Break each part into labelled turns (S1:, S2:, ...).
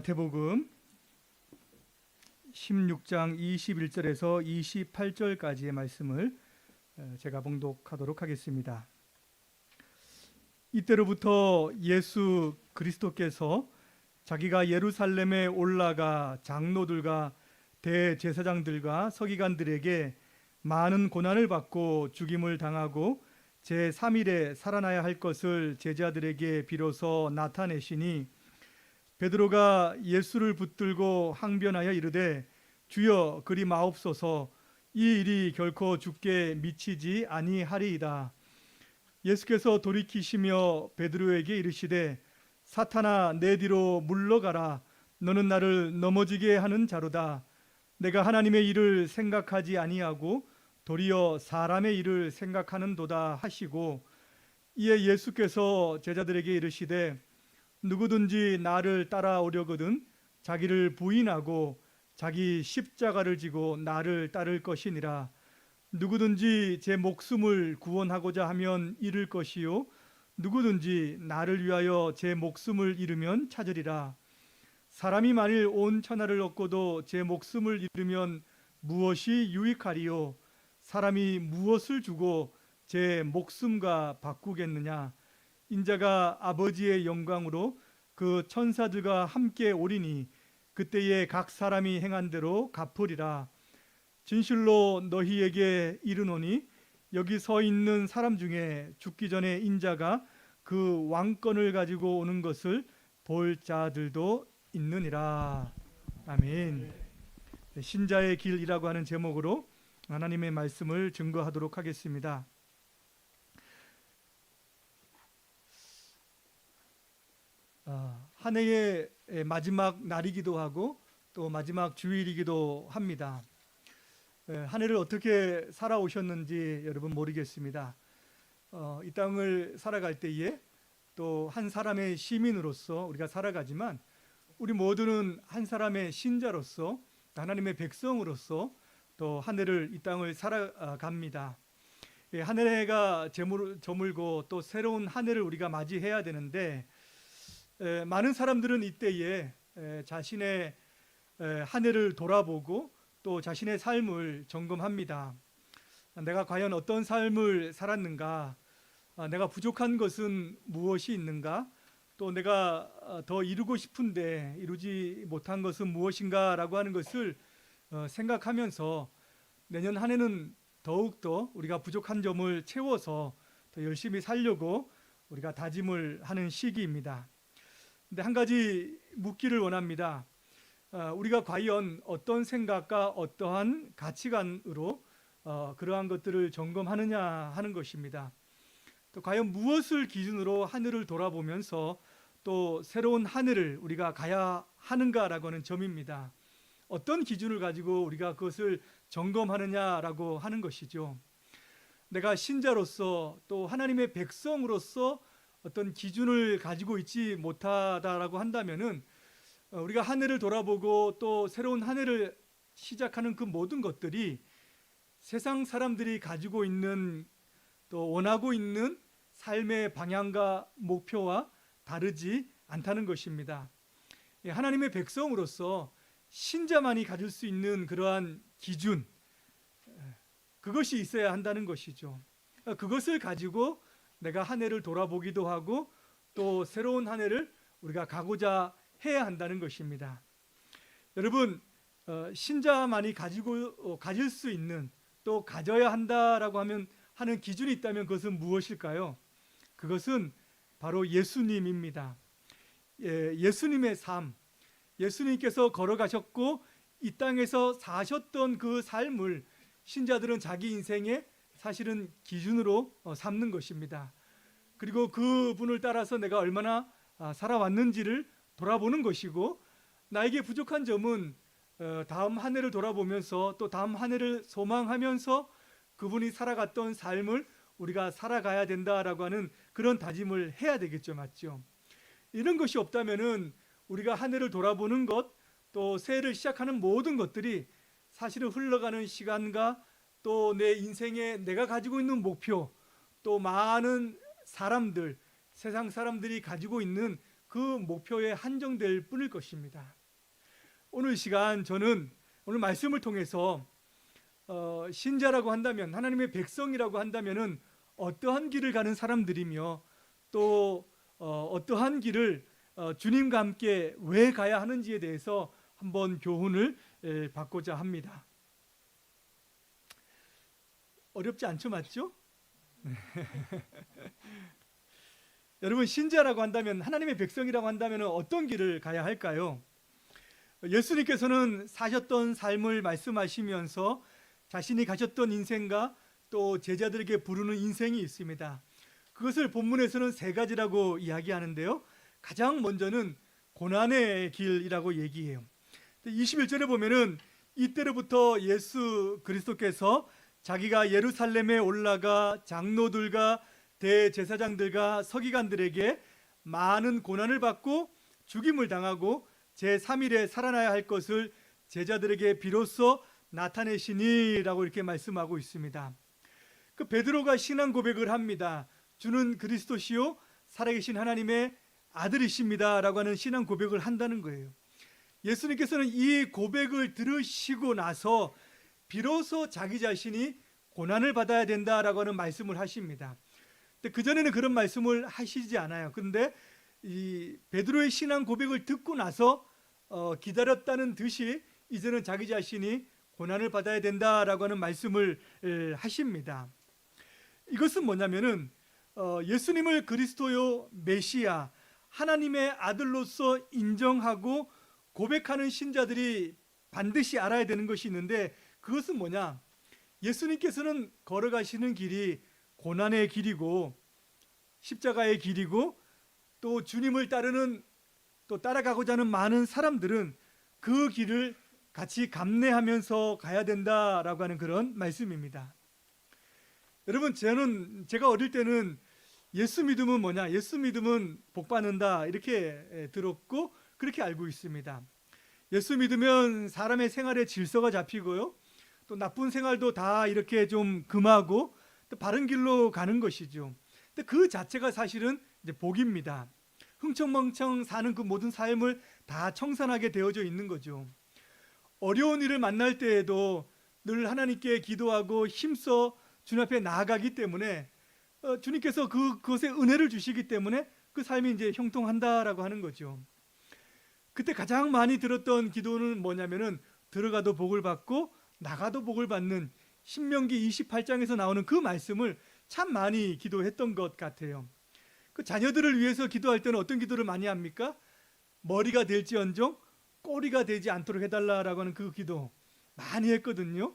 S1: 마태복음 16장 21절에서 28절까지의 말씀을 제가 봉독하도록 하겠습니다. 이때로부터 예수 그리스도께서 자기가 예루살렘에 올라가 장로들과 대제사장들과 서기관들에게 많은 고난을 받고 죽임을 당하고 제3일에 살아나야 할 것을 제자들에게 비로소 나타내시니, 베드로가 예수를 붙들고 항변하여 이르되 주여 그리 마옵소서, 이 일이 결코 주께 미치지 아니하리이다. 예수께서 돌이키시며 베드로에게 이르시되 사탄아, 내 뒤로 물러가라. 너는 나를 넘어지게 하는 자로다. 내가 하나님의 일을 생각하지 아니하고 도리어 사람의 일을 생각하는도다 하시고, 이에 예수께서 제자들에게 이르시되 누구든지 나를 따라오려거든 자기를 부인하고 자기 십자가를 지고 나를 따를 것이니라. 누구든지 제 목숨을 구원하고자 하면 잃을 것이요 누구든지 나를 위하여 제 목숨을 잃으면 찾으리라. 사람이 만일 온 천하를 얻고도 제 목숨을 잃으면 무엇이 유익하리요? 사람이 무엇을 주고 제 목숨과 바꾸겠느냐? 인자가 아버지의 영광으로 그 천사들과 함께 오리니 그때에 각 사람이 행한 대로 갚으리라. 진실로 너희에게 이르노니 여기 서 있는 사람 중에 죽기 전에 인자가 그 왕권을 가지고 오는 것을 볼 자들도 있느니라. 아멘. 신자의 길이라고 하는 제목으로 하나님의 말씀을 증거하도록 하겠습니다. 한 해의 마지막 날이기도 하고 또 마지막 주일이기도 합니다. 한 해를 어떻게 살아오셨는지 여러분 모르겠습니다. 이 땅을 살아갈 때에 또 한 사람의 시민으로서 우리가 살아가지만, 우리 모두는 한 사람의 신자로서 하나님의 백성으로서 또 한 해를 이 땅을 살아갑니다. 한 해가 저물고 또 새로운 한 해를 우리가 맞이해야 되는데, 많은 사람들은 이때에 자신의 한 해를 돌아보고 또 자신의 삶을 점검합니다. 내가 과연 어떤 삶을 살았는가? 내가 부족한 것은 무엇이 있는가? 또 내가 더 이루고 싶은데 이루지 못한 것은 무엇인가? 라고 하는 것을 생각하면서 내년 한 해는 더욱더 우리가 부족한 점을 채워서 더 열심히 살려고 우리가 다짐을 하는 시기입니다. 근데 한 가지 묻기를 원합니다. 우리가 과연 어떤 생각과 어떠한 가치관으로 그러한 것들을 점검하느냐 하는 것입니다. 또 과연 무엇을 기준으로 하늘을 돌아보면서 또 새로운 하늘을 우리가 가야 하는가라고 하는 점입니다. 어떤 기준을 가지고 우리가 그것을 점검하느냐라고 하는 것이죠. 내가 신자로서 또 하나님의 백성으로서 어떤 기준을 가지고 있지 못하다라고 한다면은 우리가 한 해를 돌아보고 또 새로운 한 해를 시작하는 그 모든 것들이 세상 사람들이 가지고 있는 또 원하고 있는 삶의 방향과 목표와 다르지 않다는 것입니다. 하나님의 백성으로서 신자만이 가질 수 있는 그러한 기준, 그것이 있어야 한다는 것이죠. 그것을 가지고 내가 한 해를 돌아보기도 하고 또 새로운 한 해를 우리가 가고자 해야 한다는 것입니다. 여러분, 신자만이 가질 수 있는 또 가져야 한다라고 하는 기준이 있다면 그것은 무엇일까요? 그것은 바로 예수님입니다. 예수님의 삶, 예수님께서 걸어가셨고 이 땅에서 사셨던 그 삶을 신자들은 자기 인생의 사실은 기준으로 삼는 것입니다. 그리고 그분을 따라서 내가 얼마나 살아왔는지를 돌아보는 것이고, 나에게 부족한 점은 다음 한 해를 돌아보면서 또 다음 한 해를 소망하면서 그분이 살아갔던 삶을 우리가 살아가야 된다라고 하는 그런 다짐을 해야 되겠죠. 맞죠? 이런 것이 없다면은 우리가 한 해를 돌아보는 것, 또 새해를 시작하는 모든 것들이 사실은 흘러가는 시간과 또 내 인생에 내가 가지고 있는 목표, 또 많은 사람들, 세상 사람들이 가지고 있는 그 목표에 한정될 뿐일 것입니다. 오늘 시간 저는 오늘 말씀을 통해서 신자라고 한다면, 하나님의 백성이라고 한다면은 어떠한 길을 가는 사람들이며 또 어떠한 길을 주님과 함께 왜 가야 하는지에 대해서 한번 교훈을 받고자 합니다. 어렵지 않죠, 맞죠? 여러분, 신자라고 한다면, 하나님의 백성이라고 한다면 어떤 길을 가야 할까요? 예수님께서는 사셨던 삶을 말씀하시면서 자신이 가셨던 인생과 또 제자들에게 부르는 인생이 있습니다. 그것을 본문에서는 세 가지라고 이야기하는데요. 가장 먼저는 고난의 길이라고 얘기해요. 21절에 보면은 이때로부터 예수 그리스도께서 자기가 예루살렘에 올라가 장로들과 대제사장들과 서기관들에게 많은 고난을 받고 죽임을 당하고 제3일에 살아나야 할 것을 제자들에게 비로소 나타내시니라고 이렇게 말씀하고 있습니다. 그 베드로가 신앙 고백을 합니다. 주는 그리스도시요 살아계신 하나님의 아들이십니다라고 하는 신앙 고백을 한다는 거예요. 예수님께서는 이 고백을 들으시고 나서 비로소 자기 자신이 고난을 받아야 된다라고 하는 말씀을 하십니다. 근데 그전에는 그런 말씀을 하시지 않아요. 그런데 이 베드로의 신앙 고백을 듣고 나서 기다렸다는 듯이 이제는 자기 자신이 고난을 받아야 된다라고 하는 말씀을 하십니다. 이것은 뭐냐면은 예수님을 그리스도요 메시아 하나님의 아들로서 인정하고 고백하는 신자들이 반드시 알아야 되는 것이 있는데, 그것은 뭐냐? 예수님께서는 걸어가시는 길이 고난의 길이고 십자가의 길이고, 또 주님을 따르는 또 따라가고자 하는 많은 사람들은 그 길을 같이 감내하면서 가야 된다라고 하는 그런 말씀입니다. 여러분, 제가 어릴 때는 예수 믿음은 뭐냐? 예수 믿음은 복 받는다 이렇게 들었고 그렇게 알고 있습니다. 예수 믿으면 사람의 생활에 질서가 잡히고요, 또 나쁜 생활도 다 이렇게 좀 금하고 또 바른 길로 가는 것이죠. 근데 그 자체가 사실은 이제 복입니다. 흥청망청 사는 그 모든 삶을 다 청산하게 되어져 있는 거죠. 어려운 일을 만날 때에도 늘 하나님께 기도하고 힘써 주님 앞에 나아가기 때문에 주님께서 그것에 은혜를 주시기 때문에 그 삶이 이제 형통한다라고 하는 거죠. 그때 가장 많이 들었던 기도는 뭐냐면은 들어가도 복을 받고 나가도 복을 받는 신명기 28장에서 나오는 그 말씀을 참 많이 기도했던 것 같아요. 그 자녀들을 위해서 기도할 때는 어떤 기도를 많이 합니까? 머리가 될지언정 꼬리가 되지 않도록 해달라라고 하는 그 기도 많이 했거든요.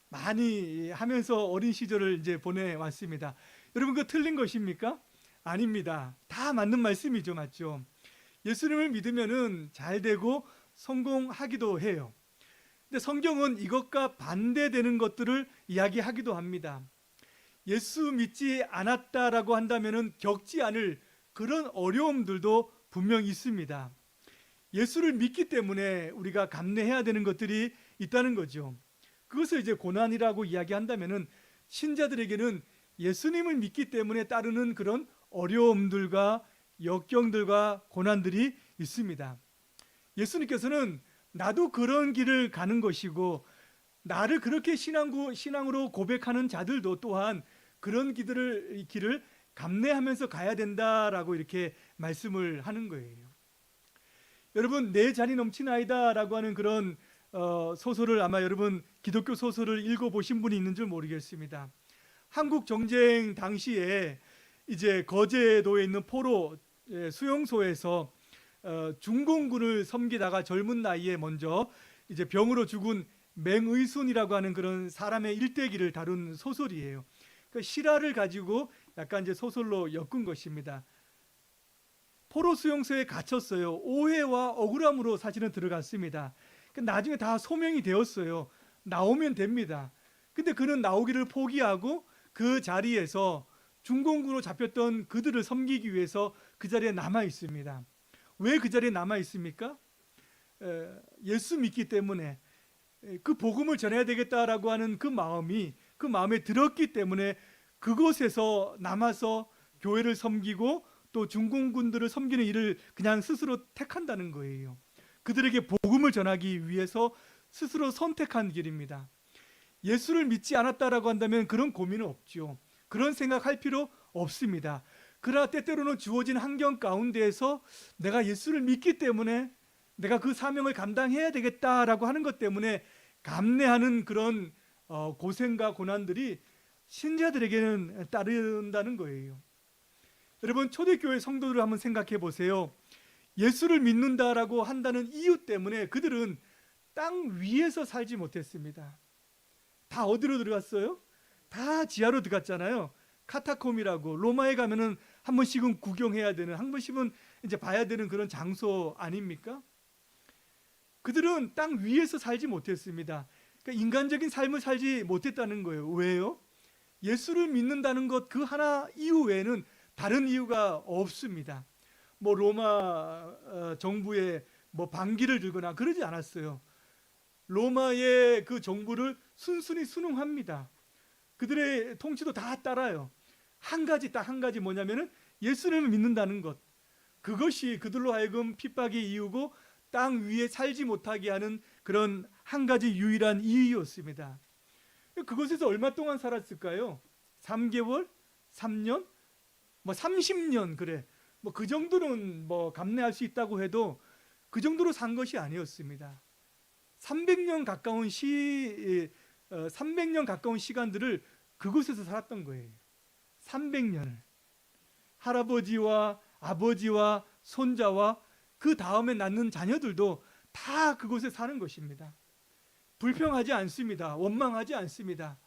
S1: 많이 하면서 어린 시절을 이제 보내왔습니다. 여러분, 그거 틀린 것입니까? 아닙니다. 다 맞는 말씀이죠, 맞죠? 예수님을 믿으면은 잘 되고 성공하기도 해요. 근데 성경은 이것과 반대되는 것들을 이야기하기도 합니다. 예수 믿지 않았다라고 한다면은 겪지 않을 그런 어려움들도 분명히 있습니다. 예수를 믿기 때문에 우리가 감내해야 되는 것들이 있다는 거죠. 그것을 이제 고난이라고 이야기한다면은 신자들에게는 예수님을 믿기 때문에 따르는 그런 어려움들과 역경들과 고난들이 있습니다. 예수님께서는 나도 그런 길을 가는 것이고 나를 그렇게 신앙으로 고백하는 자들도 또한 그런 길을 감내하면서 가야 된다라고 이렇게 말씀을 하는 거예요. 여러분, 내 잔이 넘치나이다라고 하는 그런 소설을 아마 여러분 기독교 소설을 읽어보신 분이 있는 줄 모르겠습니다. 한국 정쟁 당시에 이제 거제도에 있는 포로 수용소에서 중공군을 섬기다가 젊은 나이에 먼저 이제 병으로 죽은 맹의순이라고 하는 그런 사람의 일대기를 다룬 소설이에요. 그 실화를 가지고 약간 이제 소설로 엮은 것입니다. 포로 수용소에 갇혔어요. 오해와 억울함으로 사실은 들어갔습니다. 나중에 다 소명이 되었어요. 나오면 됩니다. 근데 그는 나오기를 포기하고 그 자리에서 중공군으로 잡혔던 그들을 섬기기 위해서 그 자리에 남아 있습니다. 왜 그 자리에 남아 있습니까? 예수 믿기 때문에, 그 복음을 전해야 되겠다라고 하는 그 마음에 들었기 때문에 그곳에서 남아서 교회를 섬기고 또 중공군들을 섬기는 일을 그냥 스스로 택한다는 거예요. 그들에게 복음을 전하기 위해서 스스로 선택한 길입니다. 예수를 믿지 않았다라고 한다면 그런 고민은 없죠. 그런 생각할 필요 없습니다. 그러나 때때로는 주어진 환경 가운데에서 내가 예수를 믿기 때문에 내가 그 사명을 감당해야 되겠다라고 하는 것 때문에 감내하는 그런 고생과 고난들이 신자들에게는 따른다는 거예요. 여러분, 초대교회 성도들을 한번 생각해 보세요. 예수를 믿는다라고 한다는 이유 때문에 그들은 땅 위에서 살지 못했습니다. 다 어디로 들어갔어요? 다 지하로 들어갔잖아요. 카타콤이라고, 로마에 가면은 한 번씩은 구경해야 되는, 한 번씩은 이제 봐야 되는 그런 장소 아닙니까? 그들은 땅 위에서 살지 못했습니다. 그러니까 인간적인 삶을 살지 못했다는 거예요. 왜요? 예수를 믿는다는 것 그 하나 이유 외에는 다른 이유가 없습니다. 뭐 로마 정부의 뭐 반기를 들거나 그러지 않았어요. 로마의 그 정부를 순순히 순응합니다. 그들의 통치도 다 따라요. 딱 한 가지 뭐냐면은 예수님을 믿는다는 것. 그것이 그들로 하여금 핍박의 이유고 땅 위에 살지 못하게 하는 그런 한 가지 유일한 이유였습니다. 그곳에서 얼마 동안 살았을까요? 3개월? 3년? 뭐 30년 그래. 뭐 그 정도는 뭐 감내할 수 있다고 해도 그 정도로 산 것이 아니었습니다. 300년 가까운 시간들을 그곳에서 살았던 거예요. 300년을. 할아버지와 아버지와 손자와 그 다음에 낳는 자녀들도 다 그곳에 사는 것입니다. 불평하지 않습니다. 원망하지 않습니다.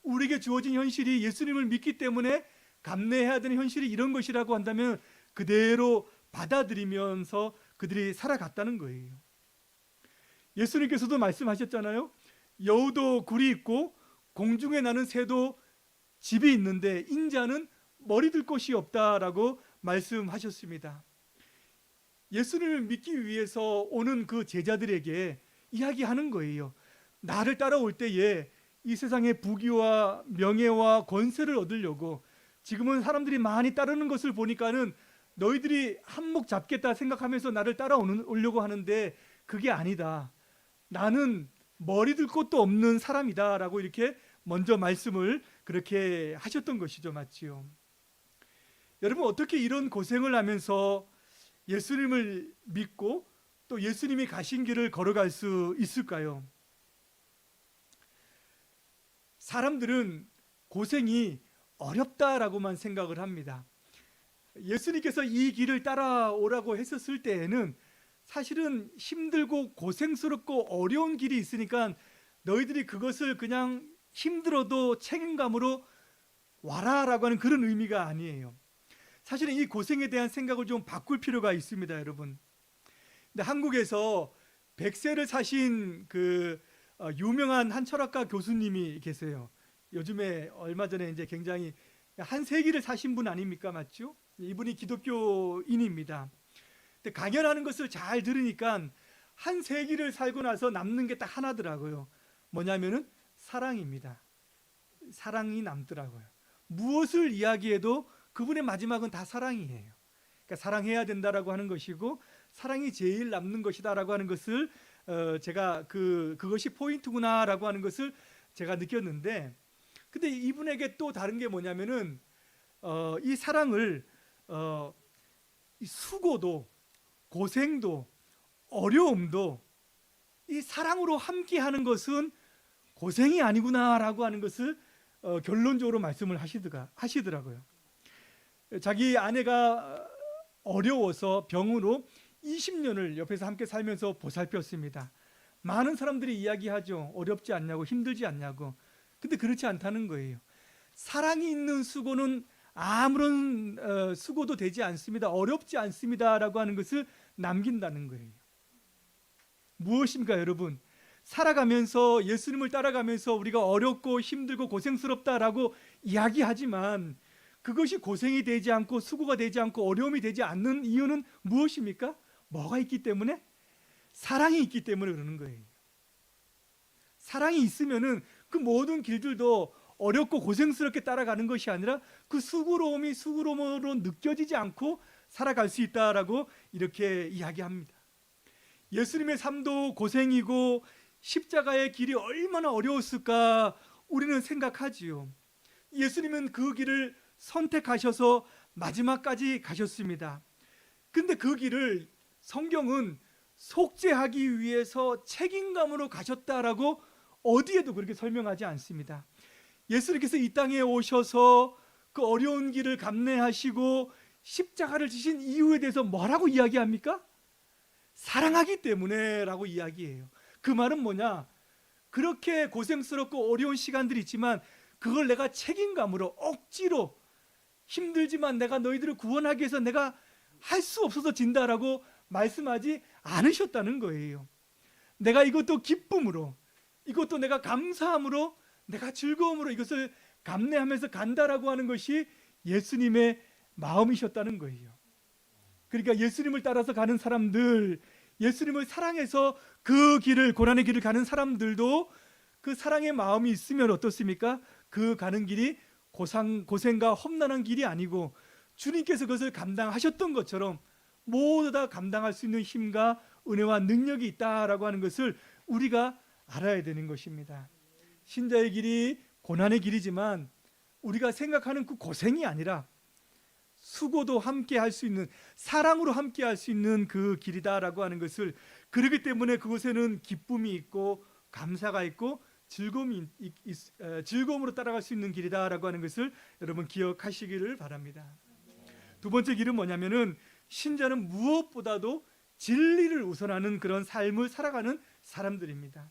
S1: 우리에게 주어진 현실이 예수님을 믿기 때문에 감내해야 되는 현실이 이런 것이라고 한다면 그대로 받아들이면서 그들이 살아갔다는 거예요. 예수님께서도 말씀하셨잖아요. 여우도 굴이 있고 공중에 나는 새도 집이 있는데 인자는 머리 들 곳이 없다라고 말씀하셨습니다. 예수님을 믿기 위해서 오는 그 제자들에게 이야기하는 거예요. 나를 따라올 때에 이 세상의 부귀와 명예와 권세를 얻으려고 지금은 사람들이 많이 따르는 것을 보니까는 너희들이 한몫 잡겠다 생각하면서 나를 따라오려고 하는데 그게 아니다. 나는 머리 들 곳도 없는 사람이다 라고 이렇게 먼저 말씀을 그렇게 하셨던 것이죠. 맞지요? 여러분, 어떻게 이런 고생을 하면서 예수님을 믿고 또 예수님이 가신 길을 걸어갈 수 있을까요? 사람들은 고생이 어렵다라고만 생각을 합니다. 예수님께서 이 길을 따라오라고 했었을 때에는 사실은 힘들고 고생스럽고 어려운 길이 있으니까 너희들이 그것을 그냥 힘들어도 책임감으로 와라라고 하는 그런 의미가 아니에요. 사실은 이 고생에 대한 생각을 좀 바꿀 필요가 있습니다, 여러분. 근데 한국에서 100세를 사신 그 유명한 한 철학가 교수님이 계세요. 요즘에 얼마 전에 이제 굉장히 한 세기를 사신 분 아닙니까? 맞죠? 이분이 기독교인입니다. 근데 강연하는 것을 잘 들으니까 한 세기를 살고 나서 남는 게 딱 하나더라고요. 뭐냐면은 사랑입니다. 사랑이 남더라고요. 무엇을 이야기해도 그분의 마지막은 다 사랑이에요. 그러니까 사랑해야 된다라고 하는 것이고 사랑이 제일 남는 것이다라고 하는 것을 제가 그것이 포인트구나라고 하는 것을 제가 느꼈는데, 근데 이분에게 또 다른 게 뭐냐면은 이 사랑을 이 수고도 고생도 어려움도 이 사랑으로 함께하는 것은 고생이 아니구나라고 하는 것을 결론적으로 말씀을 하시더라고요. 자기 아내가 어려워서 병으로 20년을 옆에서 함께 살면서 보살폈습니다. 많은 사람들이 이야기하죠. 어렵지 않냐고, 힘들지 않냐고. 근데 그렇지 않다는 거예요. 사랑이 있는 수고는 아무런 수고도 되지 않습니다. 어렵지 않습니다라고 하는 것을 남긴다는 거예요. 무엇입니까, 여러분? 살아가면서 예수님을 따라가면서 우리가 어렵고 힘들고 고생스럽다라고 이야기하지만 그것이 고생이 되지 않고 수고가 되지 않고 어려움이 되지 않는 이유는 무엇입니까? 뭐가 있기 때문에? 사랑이 있기 때문에 그러는 거예요. 사랑이 있으면은 그 모든 길들도 어렵고 고생스럽게 따라가는 것이 아니라 그 수고로움이 수고로움으로 느껴지지 않고 살아갈 수 있다라고 이렇게 이야기합니다. 예수님의 삶도 고생이고 십자가의 길이 얼마나 어려웠을까 우리는 생각하지요. 예수님은 그 길을 선택하셔서 마지막까지 가셨습니다. 근데 그 길을 성경은 속죄하기 위해서 책임감으로 가셨다라고 어디에도 그렇게 설명하지 않습니다. 예수님께서 이 땅에 오셔서 그 어려운 길을 감내하시고 십자가를 지신 이유에 대해서 뭐라고 이야기합니까? 사랑하기 때문에 라고 이야기해요. 그 말은 뭐냐? 그렇게 고생스럽고 어려운 시간들이 있지만 그걸 내가 책임감으로 억지로 힘들지만 내가 너희들을 구원하기 위해서 내가 할 수 없어서 진다라고 말씀하지 않으셨다는 거예요. 내가 이것도 기쁨으로, 이것도 내가 감사함으로, 내가 즐거움으로 이것을 감내하면서 간다라고 하는 것이 예수님의 마음이셨다는 거예요. 그러니까 예수님을 따라서 가는 사람들, 예수님을 사랑해서 그 길을, 고난의 길을 가는 사람들도 그 사랑의 마음이 있으면 어떻습니까? 그 가는 길이 고생과 험난한 길이 아니고 주님께서 그것을 감당하셨던 것처럼 모두 다 감당할 수 있는 힘과 은혜와 능력이 있다라고 하는 것을 우리가 알아야 되는 것입니다. 신자의 길이 고난의 길이지만 우리가 생각하는 그 고생이 아니라 수고도 함께 할 수 있는, 사랑으로 함께 할 수 있는 그 길이다라고 하는 것을, 그렇기 때문에 그곳에는 기쁨이 있고 감사가 있고 즐거움으로 따라갈 수 있는 길이다라고 하는 것을 여러분 기억하시기를 바랍니다. 두 번째 길은 뭐냐면은 신자는 무엇보다도 진리를 우선하는 그런 삶을 살아가는 사람들입니다.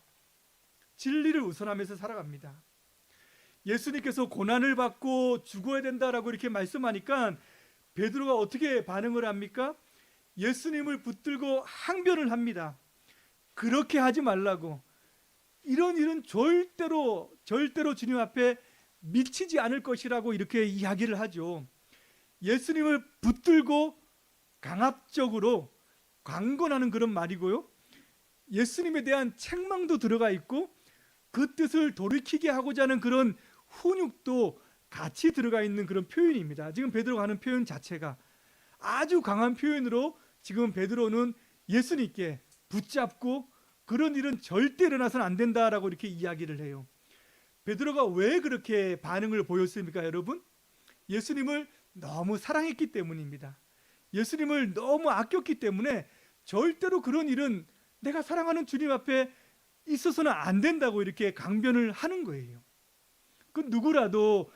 S1: 진리를 우선하면서 살아갑니다. 예수님께서 고난을 받고 죽어야 된다라고 이렇게 말씀하니까 베드로가 어떻게 반응을 합니까? 예수님을 붙들고 항변을 합니다. 그렇게 하지 말라고. 이런 일은 절대로 주님 앞에 미치지 않을 것이라고 이렇게 이야기를 하죠. 예수님을 붙들고 강압적으로 강권하는 그런 말이고요. 예수님에 대한 책망도 들어가 있고 그 뜻을 돌이키게 하고자 하는 그런 훈육도 같이 들어가 있는 그런 표현입니다. 지금 베드로가 하는 표현 자체가 아주 강한 표현으로 지금 베드로는 예수님께 붙잡고 그런 일은 절대 일어나서는 안 된다라고 이렇게 이야기를 해요. 베드로가 왜 그렇게 반응을 보였습니까, 여러분? 예수님을 너무 사랑했기 때문입니다. 예수님을 너무 아꼈기 때문에 절대로 그런 일은 내가 사랑하는 주님 앞에 있어서는 안 된다고 이렇게 강변을 하는 거예요. 그 누구라도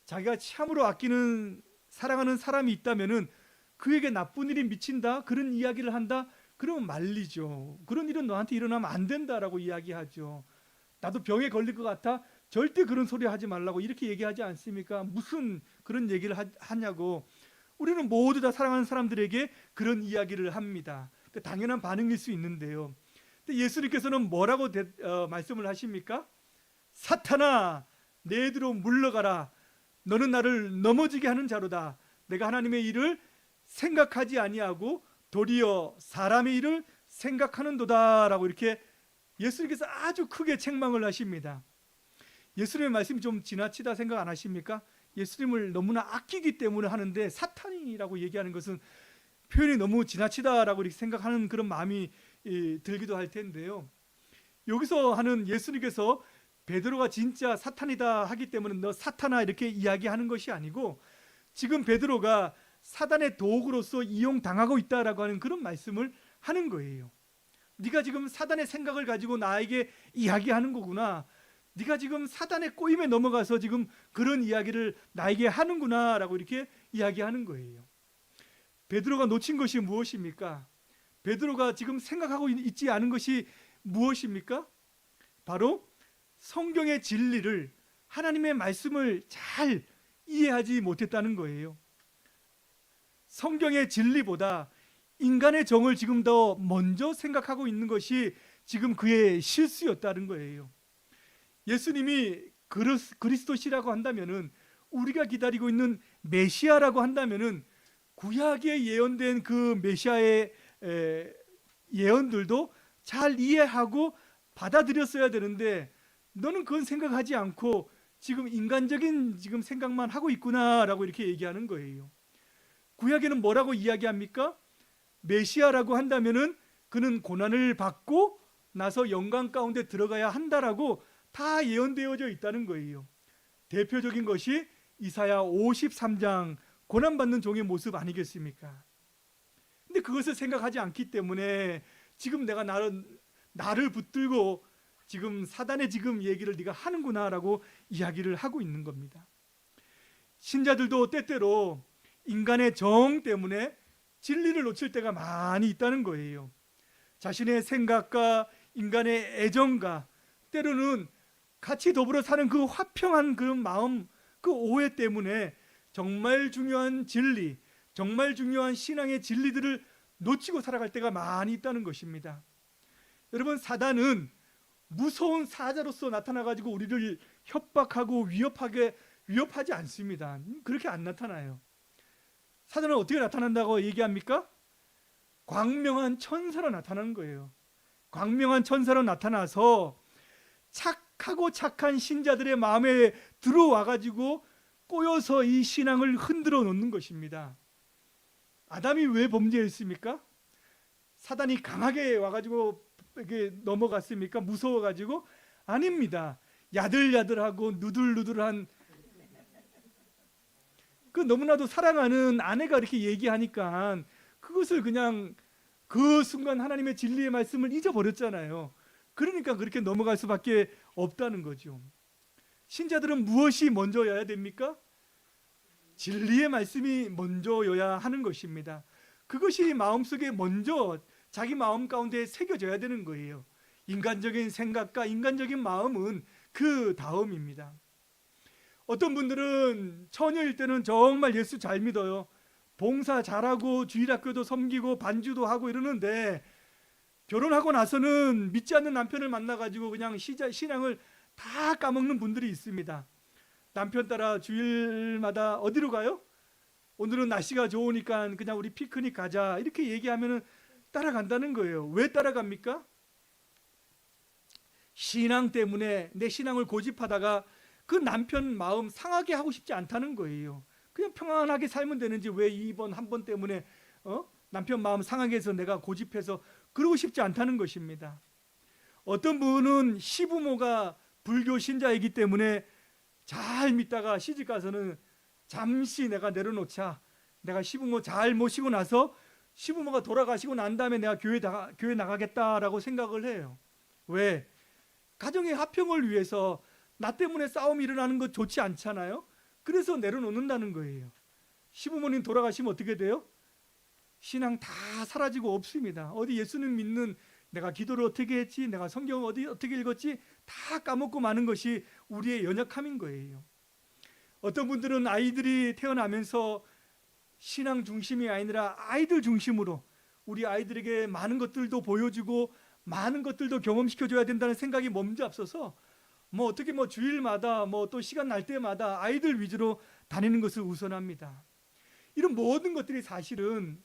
S1: 자기가 참으로 아끼는 사랑하는 사람이 있다면은 그에게 나쁜 일이 미친다, 그런 이야기를 한다, 그러면 말리죠. 그런 일은 너한테 일어나면 안 된다라고 이야기하죠. 나도 병에 걸릴 것 같아, 절대 그런 소리 하지 말라고 이렇게 얘기하지 않습니까? 무슨 그런 얘기를 하냐고. 우리는 모두 다 사랑하는 사람들에게 그런 이야기를 합니다. 당연한 반응일 수 있는데요. 근데 예수님께서는 뭐라고 말씀을 하십니까? 사탄아, 내 뒤로 물러가라. 너는 나를 넘어지게 하는 자로다. 내가 하나님의 일을 생각하지 아니하고 도리어 사람의 일을 생각하는도다라고 이렇게 예수님께서 아주 크게 책망을 하십니다. 예수님의 말씀이 좀 지나치다 생각 안 하십니까? 예수님을 너무나 아끼기 때문에 하는데 사탄이라고 얘기하는 것은 표현이 너무 지나치다라고 이렇게 생각하는 그런 마음이 들기도 할 텐데요. 여기서 하는 예수님께서 베드로가 진짜 사탄이다 하기 때문에 너 사탄아 이렇게 이야기하는 것이 아니고 지금 베드로가 사단의 도구로서 이용당하고 있다라고 하는 그런 말씀을 하는 거예요. 네가 지금 사단의 생각을 가지고 나에게 이야기하는 거구나. 네가 지금 사단의 꼬임에 넘어가서 지금 그런 이야기를 나에게 하는구나 라고 이렇게 이야기하는 거예요. 베드로가 놓친 것이 무엇입니까? 베드로가 지금 생각하고 있지 않은 것이 무엇입니까? 바로 성경의 진리를, 하나님의 말씀을 잘 이해하지 못했다는 거예요. 성경의 진리보다 인간의 정을 지금 더 먼저 생각하고 있는 것이 지금 그의 실수였다는 거예요. 예수님이 그리스도시라고 한다면은, 우리가 기다리고 있는 메시아라고 한다면은 구약에 예언된 그 메시아의 예언들도 잘 이해하고 받아들였어야 되는데 너는 그건 생각하지 않고 지금 인간적인 지금 생각만 하고 있구나라고 이렇게 얘기하는 거예요. 구약에는 뭐라고 이야기합니까? 메시아라고 한다면은 그는 고난을 받고 나서 영광 가운데 들어가야 한다라고 다 예언되어져 있다는 거예요. 대표적인 것이 이사야 53장 고난받는 종의 모습 아니겠습니까? 근데 그것을 생각하지 않기 때문에 지금 내가 나를 붙들고 지금 사단의 지금 얘기를 네가 하는구나라고 이야기를 하고 있는 겁니다. 신자들도 때때로 인간의 정 때문에 진리를 놓칠 때가 많이 있다는 거예요. 자신의 생각과 인간의 애정과 때로는 같이 더불어 사는 그 화평한 그 마음, 그 오해 때문에 정말 중요한 진리, 정말 중요한 신앙의 진리들을 놓치고 살아갈 때가 많이 있다는 것입니다. 여러분, 사단은 무서운 사자로서 나타나가지고 우리를 협박하고 위협하지 않습니다. 그렇게 안 나타나요. 사단은 어떻게 나타난다고 얘기합니까? 광명한 천사로 나타나는 거예요. 광명한 천사로 나타나서 착하고 착한 신자들의 마음에 들어와가지고 꼬여서 이 신앙을 흔들어 놓는 것입니다. 아담이 왜 범죄했습니까? 사단이 강하게 와가지고 이렇게 넘어갔습니까? 무서워가지고? 아닙니다. 야들야들하고 누들누들한 그 너무나도 사랑하는 아내가 이렇게 얘기하니까 그것을 그냥 그 순간 하나님의 진리의 말씀을 잊어버렸잖아요. 그러니까 그렇게 넘어갈 수밖에 없다는 거죠. 신자들은 무엇이 먼저여야 됩니까? 진리의 말씀이 먼저여야 하는 것입니다. 그것이 마음속에 먼저 자기 마음 가운데 새겨져야 되는 거예요. 인간적인 생각과 인간적인 마음은 그 다음입니다. 어떤 분들은 처녀일 때는 정말 예수 잘 믿어요. 봉사 잘하고 주일학교도 섬기고 반주도 하고 이러는데 결혼하고 나서는 믿지 않는 남편을 만나가지고 그냥 신앙을 다 까먹는 분들이 있습니다. 남편 따라 주일마다 어디로 가요? 오늘은 날씨가 좋으니까 그냥 우리 피크닉 가자 이렇게 얘기하면 따라간다는 거예요. 왜 따라갑니까? 신앙 때문에 내 신앙을 고집하다가 그 남편 마음 상하게 하고 싶지 않다는 거예요. 그냥 평안하게 살면 되는지 왜 이번 한 번 때문에 남편 마음 상하게 해서 내가 고집해서 그러고 싶지 않다는 것입니다. 어떤 분은 시부모가 불교 신자이기 때문에 잘 믿다가 시집 가서는 잠시 내가 내려놓자, 내가 시부모 잘 모시고 나서 시부모가 돌아가시고 난 다음에 내가 교회 나가겠다라고 생각을 해요. 왜? 가정의 화평을 위해서 나 때문에 싸움이 일어나는 거 좋지 않잖아요. 그래서 내려놓는다는 거예요. 시부모님 돌아가시면 어떻게 돼요? 신앙 다 사라지고 없습니다. 어디 예수님 믿는 내가 기도를 어떻게 했지, 내가 성경을 어떻게 읽었지 다 까먹고 마는 것이 우리의 연약함인 거예요. 어떤 분들은 아이들이 태어나면서 신앙 중심이 아니라 아이들 중심으로 우리 아이들에게 많은 것들도 보여주고 많은 것들도 경험시켜줘야 된다는 생각이 먼저 앞서서 어떻게 주일마다 또 시간 날 때마다 아이들 위주로 다니는 것을 우선합니다. 이런 모든 것들이 사실은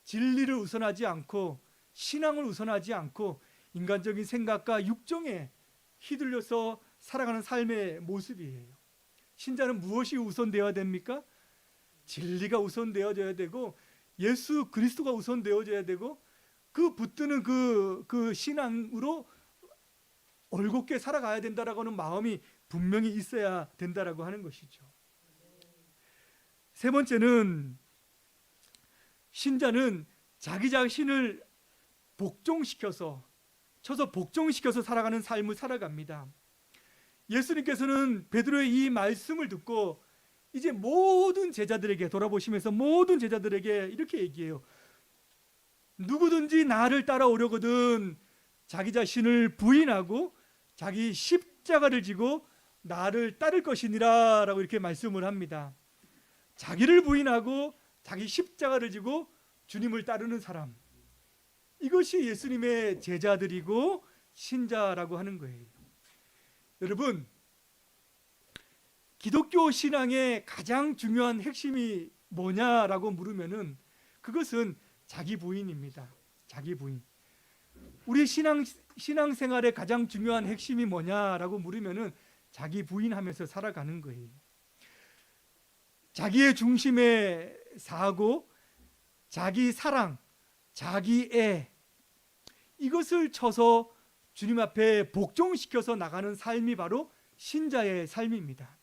S1: 진리를 우선하지 않고 신앙을 우선하지 않고 인간적인 생각과 육정에 휘둘려서 살아가는 삶의 모습이에요. 신자는 무엇이 우선되어야 됩니까? 진리가 우선되어져야 되고 예수 그리스도가 우선되어져야 되고 그 붙드는 그 신앙으로 올곧게 살아가야 된다라고 하는 마음이 분명히 있어야 된다라고 하는 것이죠. 세 번째는 신자는 자기 자신을 복종시켜서 살아가는 삶을 살아갑니다. 예수님께서는 베드로의 이 말씀을 듣고 이제 모든 제자들에게 돌아보시면서 모든 제자들에게 이렇게 얘기해요. 누구든지 나를 따라오려거든 자기 자신을 부인하고 자기 십자가를 지고 나를 따를 것이니라 라고 이렇게 말씀을 합니다. 자기를 부인하고 자기 십자가를 지고 주님을 따르는 사람, 이것이 예수님의 제자들이고 신자라고 하는 거예요. 여러분, 기독교 신앙의 가장 중요한 핵심이 뭐냐라고 물으면은 그것은 자기 부인입니다. 자기 부인. 우리 신앙생활의 가장 중요한 핵심이 뭐냐라고 물으면은 자기 부인하면서 살아가는 거예요. 자기의 중심에 사고, 자기 사랑, 자기 애, 이것을 쳐서 주님 앞에 복종시켜서 나가는 삶이 바로 신자의 삶입니다.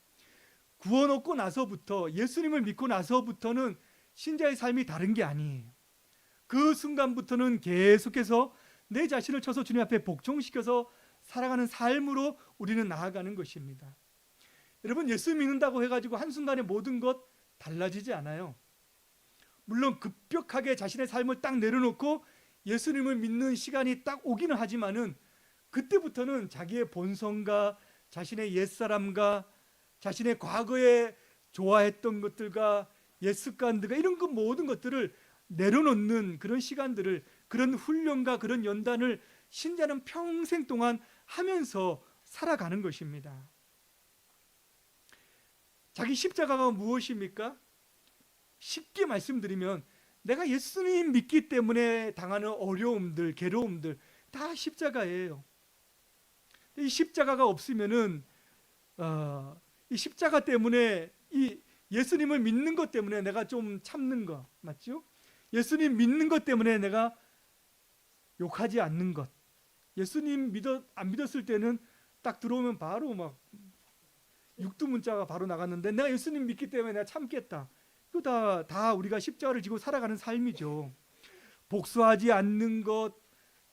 S1: 구원 얻고 나서부터, 예수님을 믿고 나서부터는 신자의 삶이 다른 게 아니에요. 그 순간부터는 계속해서 내 자신을 쳐서 주님 앞에 복종시켜서 살아가는 삶으로 우리는 나아가는 것입니다. 여러분, 예수 믿는다고 해가지고 한순간에 모든 것 달라지지 않아요. 물론 급격하게 자신의 삶을 딱 내려놓고 예수님을 믿는 시간이 딱 오기는 하지만은 그때부터는 자기의 본성과 자신의 옛사람과 자신의 과거에 좋아했던 것들과 옛 습관들과 이런 것 모든 것들을 내려놓는 그런 시간들을, 그런 훈련과 그런 연단을 신자는 평생 동안 하면서 살아가는 것입니다. 자기 십자가가 무엇입니까? 쉽게 말씀드리면 내가 예수님 믿기 때문에 당하는 어려움들, 괴로움들 다 십자가예요. 이 십자가가 없으면은 이 십자가 때문에, 이 예수님을 믿는 것 때문에 내가 좀 참는 거 맞죠? 예수님 믿는 것 때문에 내가 욕하지 않는 것. 예수님 안 믿었을 때는 딱 들어오면 바로 막 육두문자가 바로 나갔는데 내가 예수님 믿기 때문에 내가 참겠다. 이거 다 우리가 십자가를 지고 살아가는 삶이죠. 복수하지 않는 것,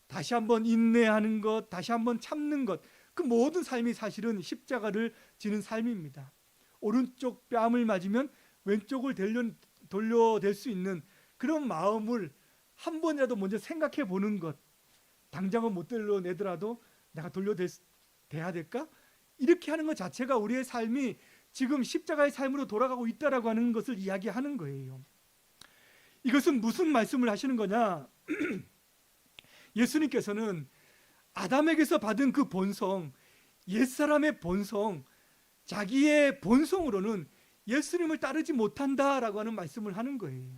S1: 다시 한번 인내하는 것, 다시 한번 참는 것, 그 모든 삶이 사실은 십자가를 지는 삶입니다. 오른쪽 뺨을 맞으면 왼쪽을 돌려댈 수 있는 그런 마음을 한 번이라도 먼저 생각해 보는 것. 당장은 못 돌려내더라도 내가 돌려대야 될까? 이렇게 하는 것 자체가 우리의 삶이 지금 십자가의 삶으로 돌아가고 있다라고 하는 것을 이야기하는 거예요. 이것은 무슨 말씀을 하시는 거냐? 예수님께서는 아담에게서 받은 그 본성, 옛사람의 본성, 자기의 본성으로는 예수님을 따르지 못한다라고 하는 말씀을 하는 거예요.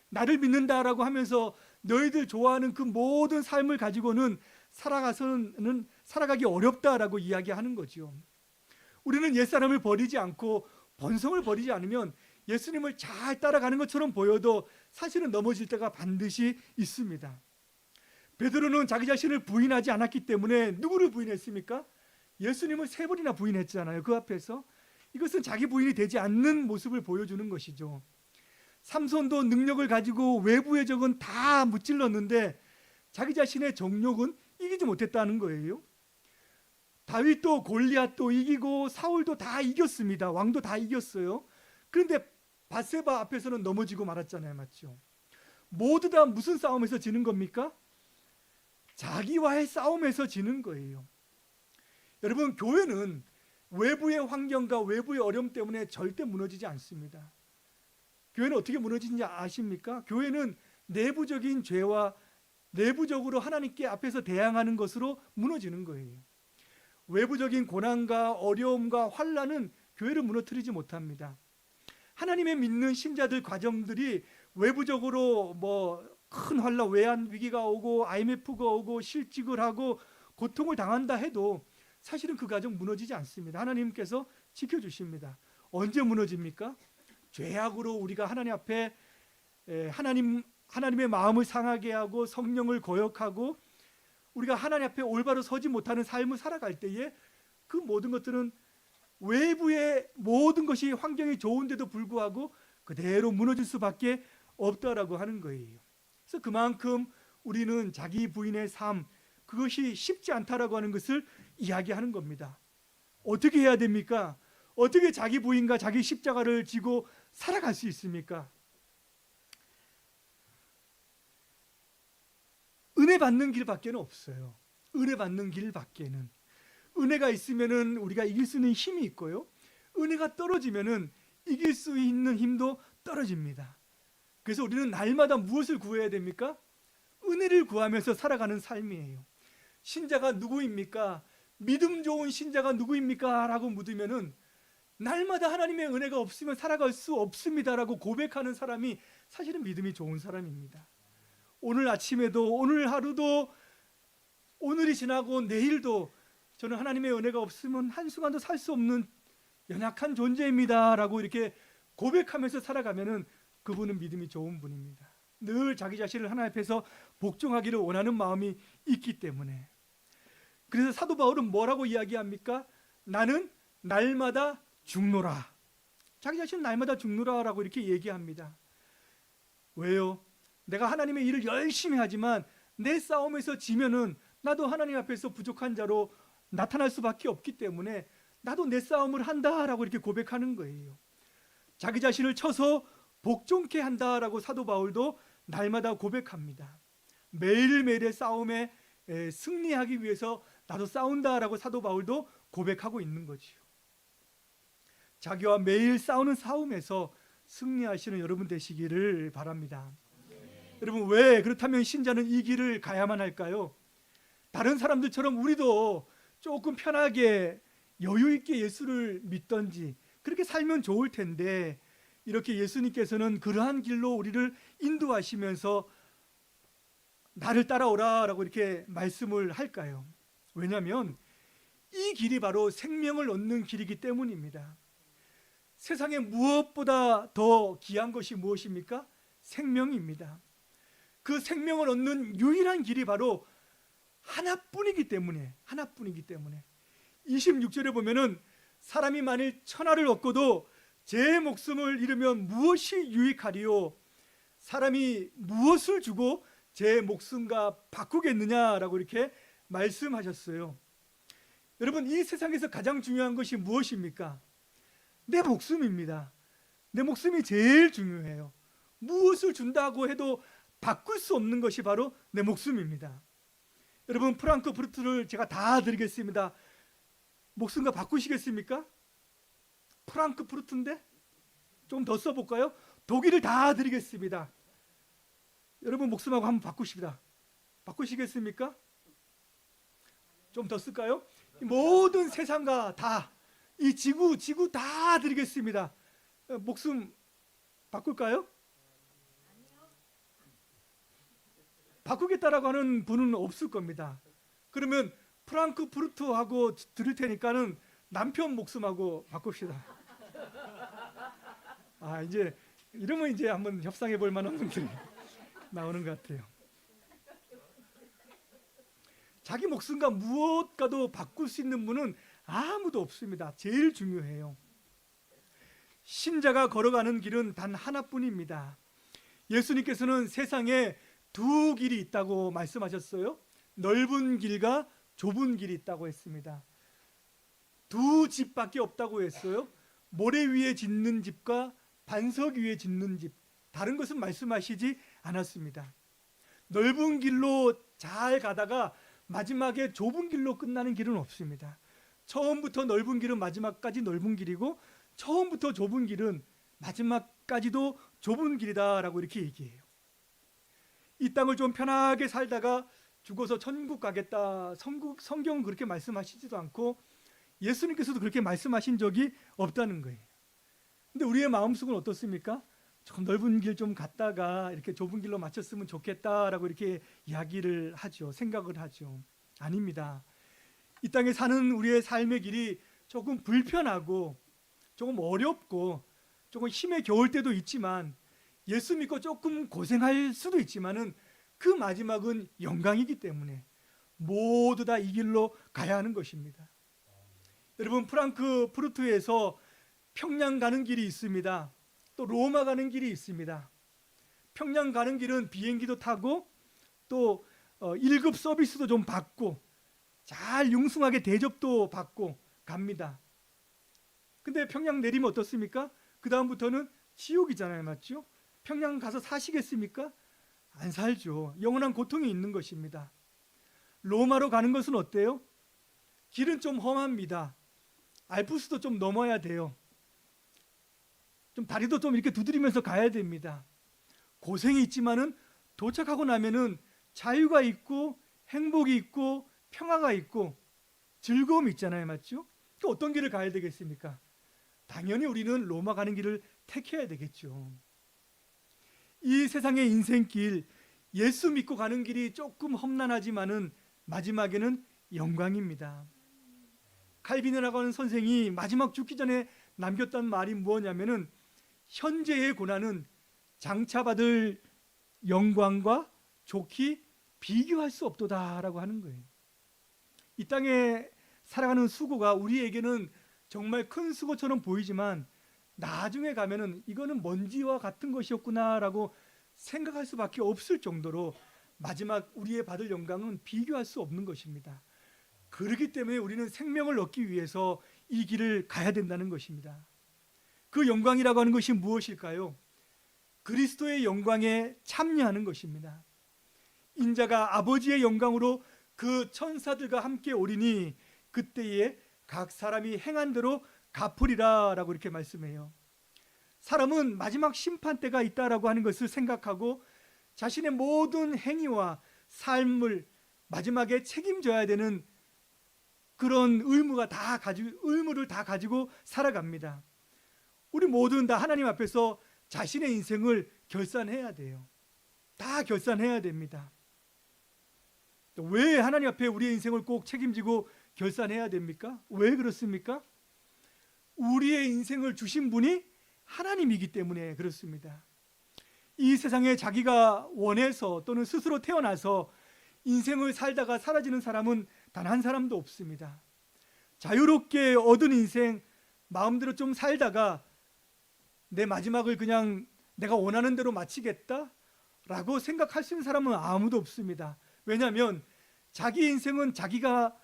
S1: 나를 믿는다라고 하면서 너희들 좋아하는 그 모든 삶을 가지고는 살아가기 어렵다라고 이야기하는 거죠. 우리는 옛사람을 버리지 않고 본성을 버리지 않으면 예수님을 잘 따라가는 것처럼 보여도 사실은 넘어질 때가 반드시 있습니다. 베드로는 자기 자신을 부인하지 않았기 때문에 누구를 부인했습니까? 예수님을 3번이나 부인했잖아요. 그 앞에서. 이것은 자기 부인이 되지 않는 모습을 보여주는 것이죠. 삼손도 능력을 가지고 외부의 적은 다 무찔렀는데 자기 자신의 정욕은 이기지 못했다는 거예요. 다윗도 골리앗도 이기고 사울도 다 이겼습니다. 왕도 다 이겼어요. 그런데 밧세바 앞에서는 넘어지고 말았잖아요. 맞죠? 모두 다 무슨 싸움에서 지는 겁니까? 자기와의 싸움에서 지는 거예요. 여러분, 교회는 외부의 환경과 외부의 어려움 때문에 절대 무너지지 않습니다. 교회는 어떻게 무너지는지 아십니까? 교회는 내부적인 죄와 내부적으로 하나님께 앞에서 대항하는 것으로 무너지는 거예요. 외부적인 고난과 어려움과 환난은 교회를 무너뜨리지 못합니다. 하나님의 믿는 신자들 과정들이 외부적으로 큰 환난, 외환 위기가 오고 IMF가 오고 실직을 하고 고통을 당한다 해도 사실은 그 가정 무너지지 않습니다. 하나님께서 지켜주십니다. 언제 무너집니까? 죄악으로 우리가 하나님 앞에 하나님의 마음을 상하게 하고 성령을 거역하고 우리가 하나님 앞에 올바로 서지 못하는 삶을 살아갈 때에 그 모든 것들은 외부의 모든 것이 환경이 좋은데도 불구하고 그대로 무너질 수밖에 없다라고 하는 거예요. 그래서 그만큼 우리는 자기 부인의 삶, 그것이 쉽지 않다라고 하는 것을 이야기하는 겁니다. 어떻게 해야 됩니까? 어떻게 자기 부인과 자기 십자가를 지고 살아갈 수 있습니까? 은혜 받는 길밖에는 없어요. 은혜 받는 길밖에는. 은혜가 있으면은 우리가 이길 수 있는 힘이 있고요. 은혜가 떨어지면은 이길 수 있는 힘도 떨어집니다. 그래서 우리는 날마다 무엇을 구해야 됩니까? 은혜를 구하면서 살아가는 삶이에요. 신자가 누구입니까? 믿음 좋은 신자가 누구입니까? 라고 묻으면은 날마다 하나님의 은혜가 없으면 살아갈 수 없습니다라고 고백하는 사람이 사실은 믿음이 좋은 사람입니다. 오늘 아침에도, 오늘 하루도, 오늘이 지나고 내일도 저는 하나님의 은혜가 없으면 한순간도 살 수 없는 연약한 존재입니다 라고 이렇게 고백하면서 살아가면은 그분은 믿음이 좋은 분입니다. 늘 자기 자신을 하나님 앞에서 복종하기를 원하는 마음이 있기 때문에. 그래서 사도 바울은 뭐라고 이야기합니까? 나는 날마다 죽노라. 자기 자신은 날마다 죽노라 라고 이렇게 얘기합니다. 왜요? 내가 하나님의 일을 열심히 하지만 내 싸움에서 지면은 나도 하나님 앞에서 부족한 자로 나타날 수밖에 없기 때문에 나도 내 싸움을 한다라고 이렇게 고백하는 거예요. 자기 자신을 쳐서 복종케 한다라고 사도 바울도 날마다 고백합니다. 매일매일의 싸움에 승리하기 위해서 나도 싸운다라고 사도 바울도 고백하고 있는 거지요. 자기와 매일 싸우는 싸움에서 승리하시는 여러분 되시기를 바랍니다. 여러분, 왜 그렇다면 신자는 이 길을 가야만 할까요? 다른 사람들처럼 우리도 조금 편하게 여유 있게 예수를 믿던지 그렇게 살면 좋을 텐데, 이렇게 예수님께서는 그러한 길로 우리를 인도하시면서 나를 따라오라 라고 이렇게 말씀을 할까요? 왜냐하면 이 길이 바로 생명을 얻는 길이기 때문입니다. 세상에 무엇보다 더 귀한 것이 무엇입니까? 생명입니다. 그 생명을 얻는 유일한 길이 바로 하나뿐이기 때문에 26절에 보면은 사람이 만일 천하를 얻고도 제 목숨을 잃으면 무엇이 유익하리요? 사람이 무엇을 주고 제 목숨과 바꾸겠느냐라고 이렇게 말씀하셨어요. 여러분, 이 세상에서 가장 중요한 것이 무엇입니까? 내 목숨입니다. 내 목숨이 제일 중요해요. 무엇을 준다고 해도 바꿀 수 없는 것이 바로 내 목숨입니다. 여러분, 프랑크푸르트를 제가 다 드리겠습니다. 목숨과 바꾸시겠습니까? 프랑크푸르트인데 좀 더 써볼까요? 독일을 다 드리겠습니다. 여러분, 목숨하고 한번 바꾸십니다. 바꾸시겠습니까? 좀 더 쓸까요? 모든 세상과 다, 이 지구 다 드리겠습니다. 목숨 바꿀까요? 바꾸겠다라고 하는 분은 없을 겁니다. 그러면 프랑크푸르트하고 드릴 테니까는 남편 목숨하고 바꿉시다. 이제 이러면 이제 한번 협상해 볼 만한 분들이 나오는 것 같아요. 자기 목숨과 무엇과도 바꿀 수 있는 분은 아무도 없습니다. 제일 중요해요. 신자가 걸어가는 길은 단 하나뿐입니다. 예수님께서는 세상에 두 길이 있다고 말씀하셨어요. 넓은 길과 좁은 길이 있다고 했습니다. 두 집밖에 없다고 했어요. 모래 위에 짓는 집과 반석 위에 짓는 집, 다른 것은 말씀하시지 않았습니다. 넓은 길로 잘 가다가 마지막에 좁은 길로 끝나는 길은 없습니다. 처음부터 넓은 길은 마지막까지 넓은 길이고, 처음부터 좁은 길은 마지막까지도 좁은 길이다라고 이렇게 얘기해요. 이 땅을 좀 편하게 살다가 죽어서 천국 가겠다, 성경은 그렇게 말씀하시지도 않고 예수님께서도 그렇게 말씀하신 적이 없다는 거예요. 근데 우리의 마음속은 어떻습니까? 좀 넓은 길 좀 갔다가 이렇게 좁은 길로 마쳤으면 좋겠다라고 이렇게 이야기를 하죠. 생각을 하죠. 아닙니다. 이 땅에 사는 우리의 삶의 길이 조금 불편하고 조금 어렵고 조금 힘에 겨울 때도 있지만, 예수 믿고 조금 고생할 수도 있지만은 그 마지막은 영광이기 때문에 모두 다 이 길로 가야 하는 것입니다. 여러분, 프랑크푸르트에서 평양 가는 길이 있습니다. 또 로마 가는 길이 있습니다. 평양 가는 길은 비행기도 타고 또 1급 서비스도 좀 받고 잘 융숭하게 대접도 받고 갑니다. 근데 평양 내리면 어떻습니까? 그 다음부터는 지옥이잖아요, 맞죠? 평양 가서 사시겠습니까? 안 살죠. 영원한 고통이 있는 것입니다. 로마로 가는 것은 어때요? 길은 좀 험합니다. 알프스도 좀 넘어야 돼요. 좀 다리도 좀 이렇게 두드리면서 가야 됩니다. 고생이 있지만은 도착하고 나면은 자유가 있고 행복이 있고 평화가 있고 즐거움이 있잖아요, 맞죠? 또 어떤 길을 가야 되겠습니까? 당연히 우리는 로마 가는 길을 택해야 되겠죠. 이 세상의 인생길, 예수 믿고 가는 길이 조금 험난하지만은 마지막에는 영광입니다. 칼빈이라고 하는 선생이 마지막 죽기 전에 남겼던 말이 무엇냐면은 현재의 고난은 장차 받을 영광과 좋기 비교할 수 없도다라고 하는 거예요. 이 땅에 살아가는 수고가 우리에게는 정말 큰 수고처럼 보이지만 나중에 가면은 이거는 먼지와 같은 것이었구나라고 생각할 수밖에 없을 정도로 마지막 우리의 받을 영광은 비교할 수 없는 것입니다. 그렇기 때문에 우리는 생명을 얻기 위해서 이 길을 가야 된다는 것입니다. 그 영광이라고 하는 것이 무엇일까요? 그리스도의 영광에 참여하는 것입니다. 인자가 아버지의 영광으로 그 천사들과 함께 오리니 그때에 각 사람이 행한 대로 갚으리라 라고 이렇게 말씀해요. 사람은 마지막 심판 때가 있다라고 하는 것을 생각하고 자신의 모든 행위와 삶을 마지막에 책임져야 되는 그런 의무를 다 가지고 살아갑니다. 우리 모두는 다 하나님 앞에서 자신의 인생을 결산해야 돼요. 다 결산해야 됩니다. 왜 하나님 앞에 우리의 인생을 꼭 책임지고 결산해야 됩니까? 왜 그렇습니까? 우리의 인생을 주신 분이 하나님이기 때문에 그렇습니다. 이 세상에 자기가 원해서 또는 스스로 태어나서 인생을 살다가 사라지는 사람은 단 한 사람도 없습니다. 자유롭게 얻은 인생 마음대로 좀 살다가 내 마지막을 그냥 내가 원하는 대로 마치겠다라고 생각할 수 있는 사람은 아무도 없습니다. 왜냐하면 자기 인생은 자기가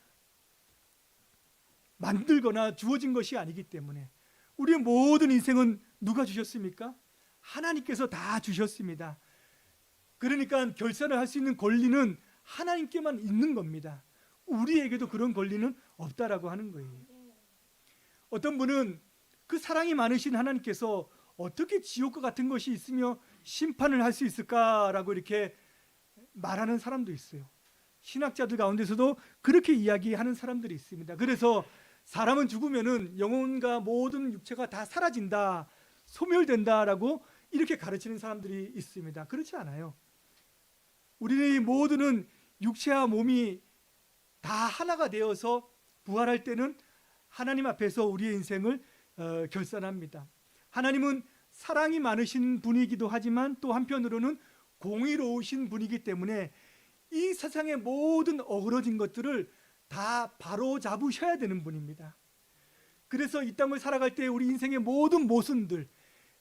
S1: 만들거나 주어진 것이 아니기 때문에. 우리의 모든 인생은 누가 주셨습니까? 하나님께서 다 주셨습니다. 그러니까 결산을 할 수 있는 권리는 하나님께만 있는 겁니다. 우리에게도 그런 권리는 없다라고 하는 거예요. 어떤 분은 그 사랑이 많으신 하나님께서 어떻게 지옥과 같은 것이 있으며 심판을 할 수 있을까라고 이렇게 말하는 사람도 있어요. 신학자들 가운데서도 그렇게 이야기하는 사람들이 있습니다. 그래서 사람은 죽으면은 영혼과 모든 육체가 다 사라진다, 소멸된다라고 이렇게 가르치는 사람들이 있습니다. 그렇지 않아요. 우리 모두는 육체와 몸이 다 하나가 되어서 부활할 때는 하나님 앞에서 우리의 인생을 결산합니다. 하나님은 사랑이 많으신 분이기도 하지만 또 한편으로는 공의로우신 분이기 때문에 이 세상의 모든 어그러진 것들을 다 바로 잡으셔야 되는 분입니다. 그래서 이 땅을 살아갈 때 우리 인생의 모든 모순들,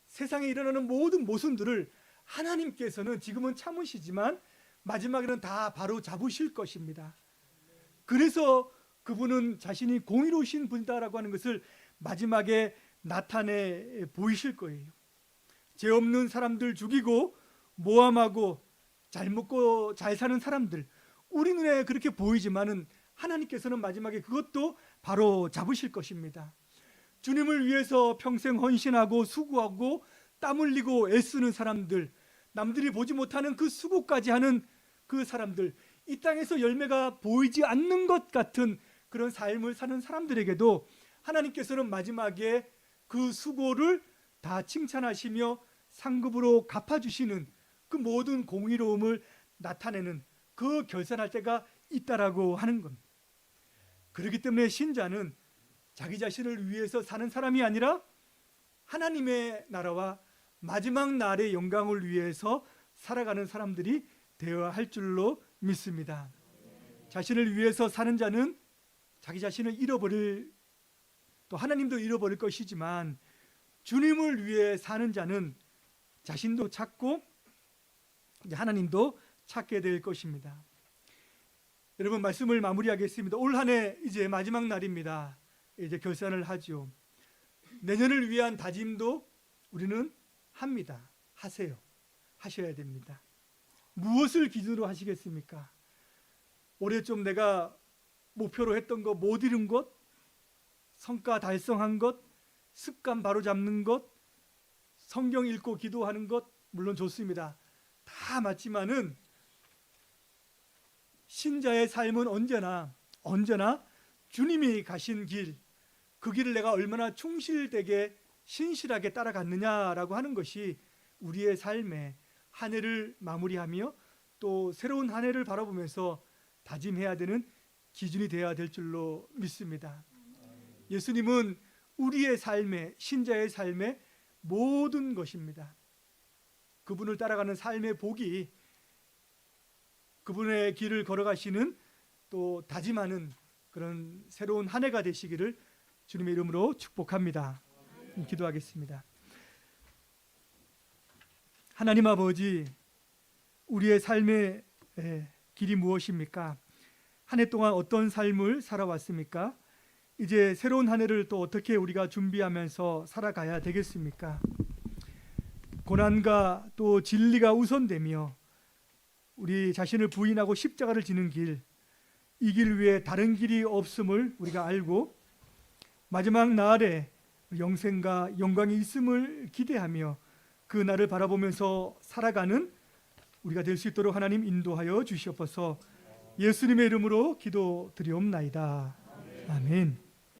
S1: 세상에 일어나는 모든 모순들을 하나님께서는 지금은 참으시지만 마지막에는 다 바로 잡으실 것입니다. 그래서 그분은 자신이 공의로우신 분이다라고 하는 것을 마지막에 나타내 보이실 거예요. 죄 없는 사람들 죽이고 모함하고 잘 먹고 잘 사는 사람들, 우리 눈에 그렇게 보이지만은 하나님께서는 마지막에 그것도 바로 잡으실 것입니다. 주님을 위해서 평생 헌신하고 수고하고 땀 흘리고 애쓰는 사람들, 남들이 보지 못하는 그 수고까지 하는 그 사람들, 이 땅에서 열매가 보이지 않는 것 같은 그런 삶을 사는 사람들에게도 하나님께서는 마지막에 그 수고를 다 칭찬하시며 상급으로 갚아주시는 그 모든 공의로움을 나타내는 그 결산할 때가 있다라고 하는 겁니다. 그렇기 때문에 신자는 자기 자신을 위해서 사는 사람이 아니라 하나님의 나라와 마지막 날의 영광을 위해서 살아가는 사람들이 되어야 할 줄로 믿습니다. 자신을 위해서 사는 자는 자기 자신을 잃어버릴, 또 하나님도 잃어버릴 것이지만 주님을 위해 사는 자는 자신도 찾고 하나님도 찾게 될 것입니다. 여러분, 말씀을 마무리하겠습니다. 올 한 해 이제 마지막 날입니다. 이제 결산을 하죠. 내년을 위한 다짐도 우리는 합니다. 하세요. 하셔야 됩니다. 무엇을 기준으로 하시겠습니까? 올해 좀 내가 목표로 했던 거 못 이룬 것, 성과 달성한 것, 습관 바로잡는 것, 성경 읽고 기도하는 것, 물론 좋습니다. 다 맞지만은 신자의 삶은 언제나 주님이 가신 길, 그 길을 내가 얼마나 충실되게 신실하게 따라갔느냐라고 하는 것이 우리의 삶에 한 해를 마무리하며 또 새로운 한 해를 바라보면서 다짐해야 되는 기준이 되어야 될 줄로 믿습니다. 예수님은 우리의 삶의, 신자의 삶의 모든 것입니다. 그분을 따라가는 삶의 복이 그분의 길을 걸어가시는 또 다짐하는 그런 새로운 한 해가 되시기를 주님의 이름으로 축복합니다. 기도하겠습니다. 하나님 아버지, 우리의 삶의 길이 무엇입니까? 한 해 동안 어떤 삶을 살아왔습니까? 이제 새로운 한 해를 또 어떻게 우리가 준비하면서 살아가야 되겠습니까? 고난과 또 진리가 우선되며 우리 자신을 부인하고 십자가를 지는 길, 이 길 위에 다른 길이 없음을 우리가 알고 마지막 날에 영생과 영광이 있음을 기대하며 그 날을 바라보면서 살아가는 우리가 될 수 있도록 하나님 인도하여 주시옵소서. 예수님의 이름으로 기도드리옵나이다. 아멘.